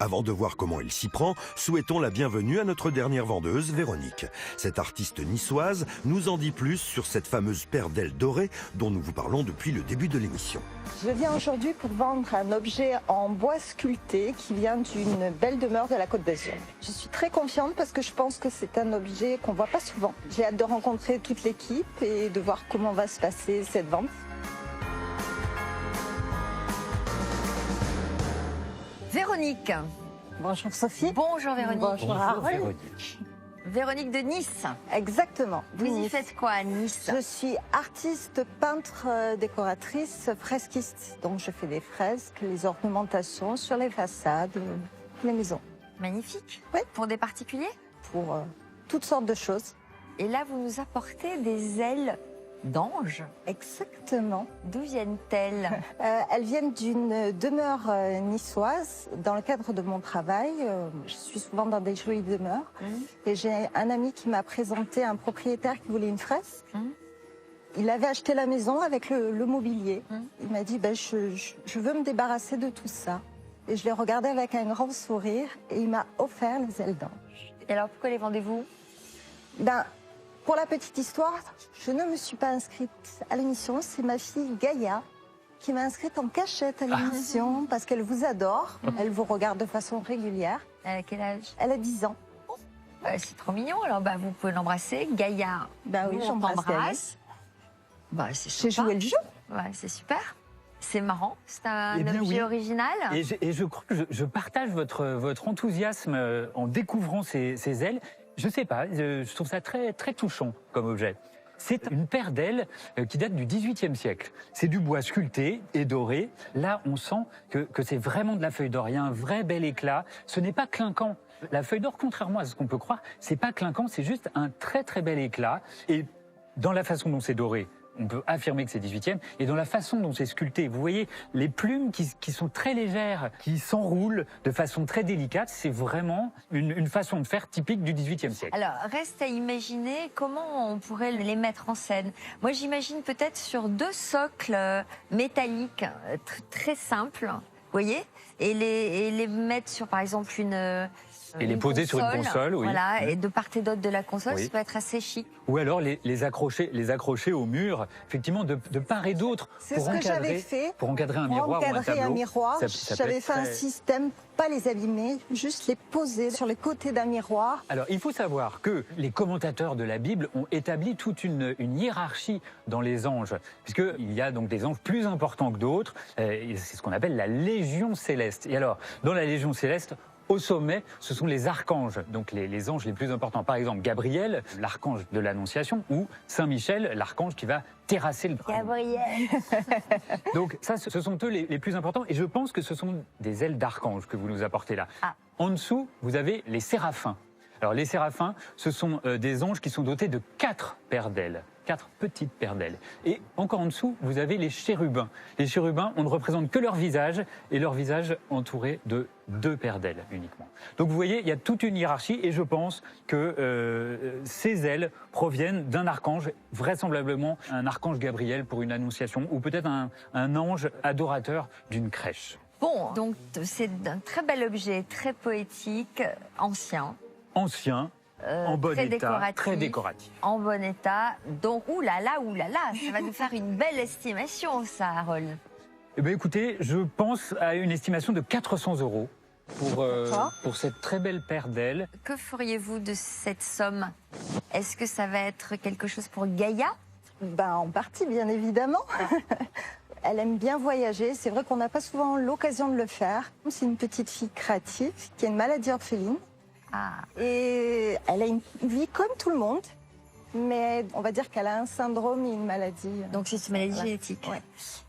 Avant de voir comment elle s'y prend, souhaitons la bienvenue à notre dernière vendeuse, Véronique. Cette artiste niçoise nous en dit plus sur cette fameuse paire d'ailes dorées dont nous vous parlons depuis le début de l'émission. Je viens aujourd'hui pour vendre un objet en bois sculpté qui vient d'une belle demeure de la Côte d'Azur. Je suis très confiante parce que je pense que c'est un objet qu'on ne voit pas souvent. J'ai hâte de rencontrer toute l'équipe et de voir comment va se passer cette vente. Véronique. Bonjour Sophie. Bonjour Véronique. Bonjour Harold. Véronique de Nice. Exactement. Vous y faites quoi à Nice? Je suis artiste, peintre, décoratrice, fresquiste. Donc je fais des fresques, les ornementations sur les façades, les maisons. Magnifique. Oui. Pour des particuliers? Pour toutes sortes de choses. Et là, vous nous apportez des ailes d'ange. Exactement. D'où viennent-elles? Elles viennent d'une demeure niçoise. Dans le cadre de mon travail, je suis souvent dans des jolies demeures. Et j'ai un ami qui m'a présenté un propriétaire qui voulait une fresque. Il avait acheté la maison avec le mobilier. Il m'a dit je veux me débarrasser de tout ça. Et je l'ai regardé avec un grand sourire et il m'a offert les ailes d'ange. Et alors pourquoi les vendez-vous? Pour la petite histoire, je ne me suis pas inscrite à l'émission. C'est ma fille Gaïa qui m'a inscrite en cachette à l'émission parce qu'elle vous adore. Elle vous regarde de façon régulière. Elle a quel âge? Elle a 10 ans. C'est trop mignon. Alors vous pouvez l'embrasser. Gaïa, Oui, on j'embrasse t'embrasse. C'est J'ai sympa. joué le jeu. Ouais, c'est super. C'est marrant. C'est un Eh bien, objet oui. original. Et je crois que je partage votre enthousiasme en découvrant ces ailes. Je sais pas, je trouve ça très, très touchant comme objet. C'est une paire d'ailes qui date du XVIIIe siècle. C'est du bois sculpté et doré. Là, on sent que c'est vraiment de la feuille d'or. Il y a un vrai bel éclat. Ce n'est pas clinquant. La feuille d'or, contrairement à ce qu'on peut croire, c'est pas clinquant, c'est juste un très, très bel éclat. Et dans la façon dont c'est doré, on peut affirmer que c'est 18e, et dans la façon dont c'est sculpté, vous voyez les plumes qui sont très légères, qui s'enroulent de façon très délicate, c'est vraiment une façon de faire typique du 18e siècle. Alors, reste à imaginer comment on pourrait les mettre en scène. Moi, j'imagine peut-être sur 2 socles métalliques très simples, vous voyez, et les mettre sur, par exemple, Et les poser sur une console, oui. Voilà, et de part et d'autre de la console, Oui. ça peut être assez chic. Ou alors les accrocher au mur, effectivement, de part et d'autre. C'est ce que j'avais fait. Pour encadrer un Pour miroir ou un encadrer tableau. un miroir, ça peut j'avais être fait un très- système pour pas les abîmer, juste les poser sur les côtés d'un miroir. Alors, il faut savoir que les commentateurs de la Bible ont établi toute une hiérarchie dans les anges, puisqu'il y a donc des anges plus importants que d'autres, et c'est ce qu'on appelle la Légion céleste. Et alors, dans la Légion céleste, au sommet, ce sont les archanges, donc les anges les plus importants. Par exemple, Gabriel, l'archange de l'Annonciation, ou Saint Michel, l'archange qui va terrasser le trône. Gabriel. Donc ça, ce sont eux les plus importants, et je pense que ce sont des ailes d'archange que vous nous apportez là. Ah. En dessous, vous avez les séraphins. Alors les séraphins, ce sont des anges qui sont dotés de 4 paires d'ailes. 4 petites paires d'ailes. Et encore en dessous, vous avez les chérubins. Les chérubins, on ne représente que leur visage, et leur visage entouré de 2 paires d'ailes uniquement. Donc vous voyez, il y a toute une hiérarchie, et je pense que ces ailes proviennent d'un archange, vraisemblablement un archange Gabriel pour une annonciation, ou peut-être un ange adorateur d'une crèche. Bon, donc c'est un très bel objet, très poétique, ancien. Ancien, en bon très état, décoratif, très décoratif. En bon état. Donc, oulala, ça va nous faire une belle estimation, ça, Harold. Eh bien, écoutez, je pense à une estimation de 400 € pour cette très belle paire d'ailes. Que feriez-vous de cette somme? Est-ce que ça va être quelque chose pour Gaïa? En partie, bien évidemment. Elle aime bien voyager. C'est vrai qu'on n'a pas souvent l'occasion de le faire. C'est une petite fille créative qui a une maladie orpheline. Ah, Et elle a une vie comme tout le monde, mais on va dire qu'elle a un syndrome et une maladie. donc c'est une maladie Ouais. génétique. Ouais.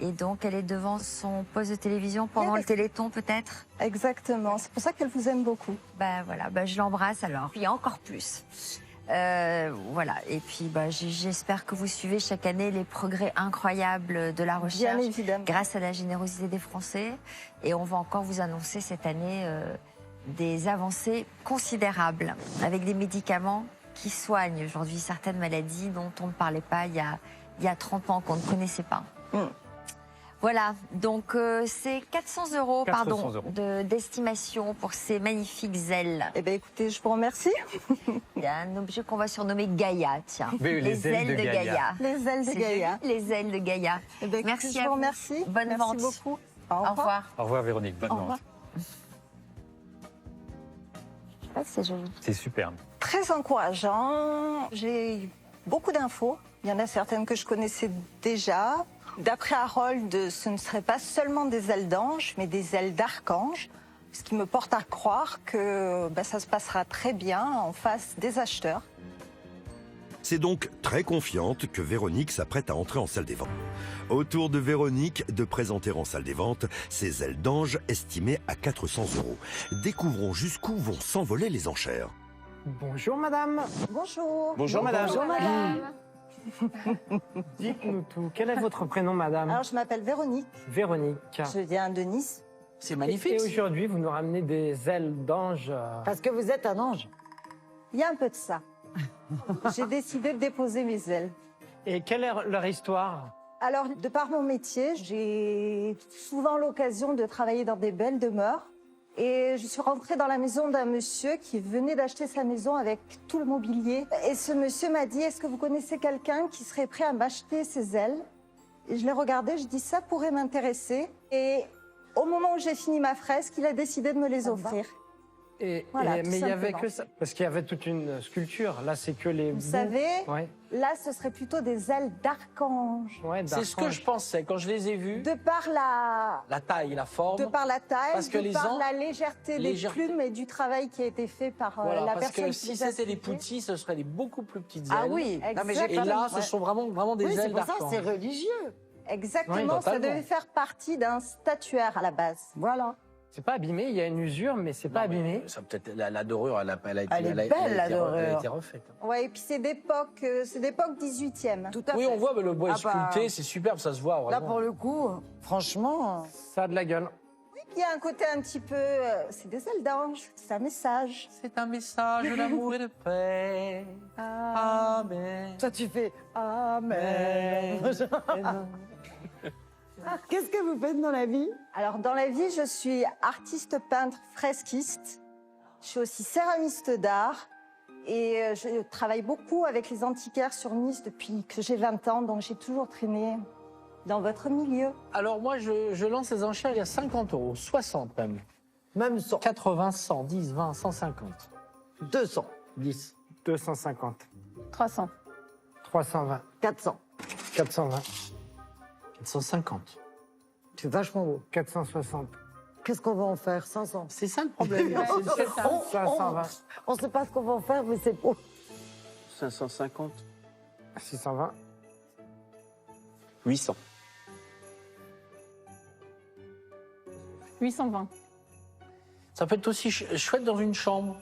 Et donc, elle est devant son poste de télévision pendant le Téléthon, peut-être? Exactement, c'est pour ça qu'elle vous aime beaucoup. Voilà, je l'embrasse alors. Puis encore plus. Voilà, et puis j'espère que vous suivez chaque année les progrès incroyables de la recherche. Bien évidemment. Grâce à la générosité des Français. Et on va encore vous annoncer cette année des avancées considérables avec des médicaments qui soignent aujourd'hui certaines maladies dont on ne parlait pas il y a 30 ans, qu'on ne connaissait pas. Voilà, donc c'est 400 €, 400 € d'estimation pour ces magnifiques ailes. Eh bien, écoutez, je vous remercie. Il y a un objet qu'on va surnommer Gaïa, tiens. Oui, les ailes de Gaïa. Les ailes de C'est Gaïa. joli, les ailes de Gaïa. Eh bien, écoutez, Merci je à vous vous. remercie. Bonne Merci vente. beaucoup. Au revoir. Au revoir Véronique, bonne Au revoir. vente. Ah, c'est joli. C'est superbe. Très encourageant. J'ai eu beaucoup d'infos. Il y en a certaines que je connaissais déjà. D'après Harold, ce ne serait pas seulement des ailes d'ange, mais des ailes d'archange. Ce qui me porte à croire que ça se passera très bien en face des acheteurs. C'est donc très confiante que Véronique s'apprête à entrer en salle des ventes. Au tour de Véronique de présenter en salle des ventes ses ailes d'ange estimées à 400 €. Découvrons jusqu'où vont s'envoler les enchères. Bonjour madame. Bonjour. Bonjour madame. Bonjour madame. Dites-nous tout. Quel est votre prénom madame? Alors je m'appelle Véronique. Véronique. Je viens de Nice. C'est Et magnifique. aujourd'hui, vous nous ramenez des ailes d'ange. Parce que vous êtes un ange. Il y a un peu de ça. J'ai décidé de déposer mes ailes. Et quelle est leur histoire? Alors, de par mon métier, j'ai souvent l'occasion de travailler dans des belles demeures. Et je suis rentrée dans la maison d'un monsieur qui venait d'acheter sa maison avec tout le mobilier. Et ce monsieur m'a dit, est-ce que vous connaissez quelqu'un qui serait prêt à m'acheter ses ailes? Et je l'ai regardé, je dis, ça pourrait m'intéresser. Et au moment où j'ai fini ma fresque, il a décidé de me les offrir. Voilà, tout mais il y avait simplement. que ça. Parce qu'il y avait toute une sculpture. Là, c'est que les Vous bouts. savez, Ouais. là, ce serait plutôt des ailes d'archange. Ouais, C'est ce que d'archange. je pensais quand je les ai vus. De par La taille, la forme. de par la taille, Parce que de les par ans- la légèreté des légèreté. plumes et du travail qui a été fait par Voilà, la parce personne que qui si les a c'était des sculptés. poutis, ce serait des beaucoup plus petites ailes. Ah oui. Non, mais j'ai Exactement. Et pas là, ouais. ce sont vraiment des Oui, c'est ailes pour ça, d'archange. c'est religieux. Exactement, Oui, ça totalement. devait faire partie d'un statuaire à la base. Voilà. C'est pas abîmé. Il y a une usure, mais c'est pas Non, mais abîmé. Ça peut-être la dorure, elle a été, Elle est belle, la elle a dorure. été refaite. Ouais, et puis c'est d'époque 18e. Tout à Oui, fait. on voit, mais le bois est Ah bah, sculpté, c'est superbe, ça se voit. Là, vraiment. pour le coup, franchement, Ça a de la gueule. Il y a un côté un petit peu, c'est des ailes d'ange, c'est un message. C'est un message d'amour et de paix. Amen. toi, tu fais Amen. Qu'est-ce que vous faites dans la vie? Alors dans la vie, je suis artiste peintre fresquiste. Je suis aussi céramiste d'art et je travaille beaucoup avec les antiquaires sur Nice depuis que j'ai 20 ans, donc j'ai toujours traîné dans votre milieu. Alors moi, je lance les enchères, il y a 50 €, 60 même. Même 100, 80, 100, 10, 20, 150. 200, 10. 250. 300. 320. 400. 420. 450. C'est vachement beau. 460. Qu'est-ce qu'on va en faire? 500. C'est ça le problème. C'est ça. 520. On ne sait pas ce qu'on va en faire, mais c'est beau. 550. 620. 800. 820. Ça peut être aussi chouette dans une chambre.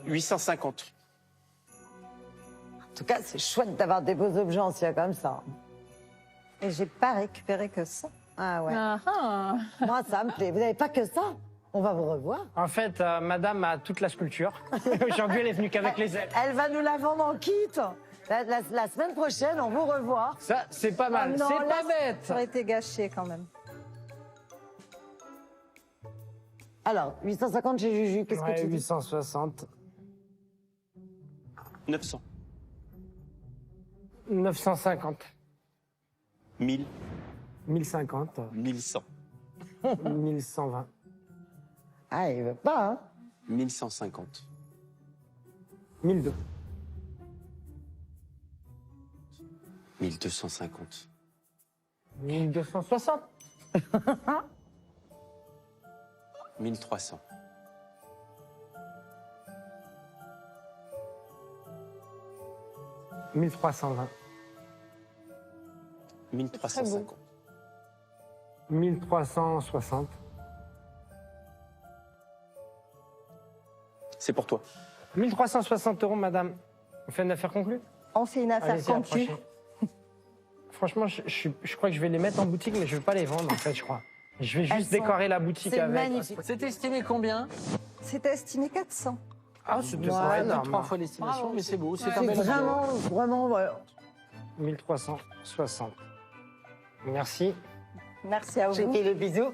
850. En tout cas, c'est chouette d'avoir des beaux objets anciens comme ça. Et j'ai pas récupéré que ça. Ah ouais. Ah, ah. Moi, ça me plaît. Vous n'avez pas que ça? On va vous revoir. En fait, madame a toute la sculpture. Aujourd'hui, elle est venue qu'avec les ailes. Elle va nous la vendre en kit. La semaine prochaine, on vous revoit. Ça, c'est pas mal. Ah non, C'est là, pas bête. Ça aurait été gâché quand même. Alors, 850 chez Juju, qu'est-ce Ouais, que tu dis? 860. 900. 950. 1000. 1050. 1100. 1120. Ah, il veut pas, hein? 1150. 1002. 1250. 1260. 1300. 1320. 1350. 1360. C'est pour toi. 1360 €, madame. On fait une affaire conclue? On fait une affaire Allez-y, conclue. approchez. Franchement, je crois que je vais les mettre en boutique, mais je vais pas les vendre, en fait, je crois. Je vais juste sont- décorer la boutique C'est avec. magnifique. C'est estimé combien? C'était estimé 400. Ah, c'est Ouais, Ouais, énorme. 3 fois l'estimation, Bravo. mais c'est beau. C'est Ouais. un C'est bel objet. vraiment, vraiment, ouais. 1360. Merci. Merci à vous. J'ai fait le bisou.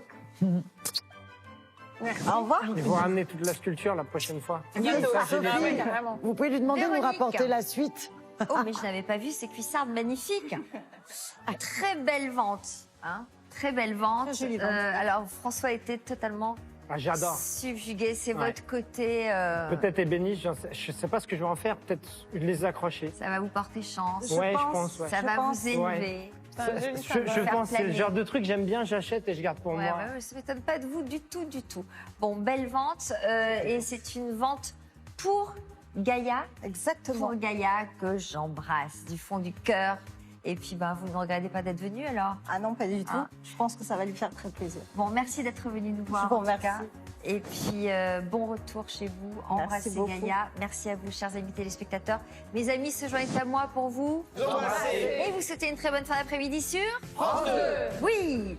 Au revoir. Il faut ramener toute la sculpture la prochaine fois. Sophie, vous pouvez lui demander de nous Véronique. rapporter la suite. Oh, mais je n'avais pas vu ces cuissardes magnifiques. Très belle vente. Hein, très belle vente. Très jolie vente. Alors, François était totalement Ah, j'adore. subjugué. C'est Ouais. votre côté. Peut-être ébéniste, je sais pas ce que je vais en faire. Peut-être les accrocher. Ça va vous porter chance. Ouais, je pense. Ouais. Ça va pense. vous élever. Je pense, c'est le genre de truc j'aime bien, j'achète et je garde pour Ouais, moi. ouais, ça ne m'étonne pas de vous du tout, du tout. Bon, belle vente. Et c'est une vente pour Gaïa. Exactement. Pour Gaïa que j'embrasse du fond du cœur. Et puis, vous ne regrettez pas d'être venu alors? Ah non, pas du tout. Ah. Je pense que ça va lui faire très plaisir. Bon, merci d'être venu nous voir. Je vous en tout remercie. cas. Et puis, bon retour chez vous. Embrassez beaucoup. Gaïa. Merci à vous, chers amis téléspectateurs. Mes amis, se joignent à moi pour vous. Et vous souhaitez une très bonne fin d'après-midi sur France 2. Oui.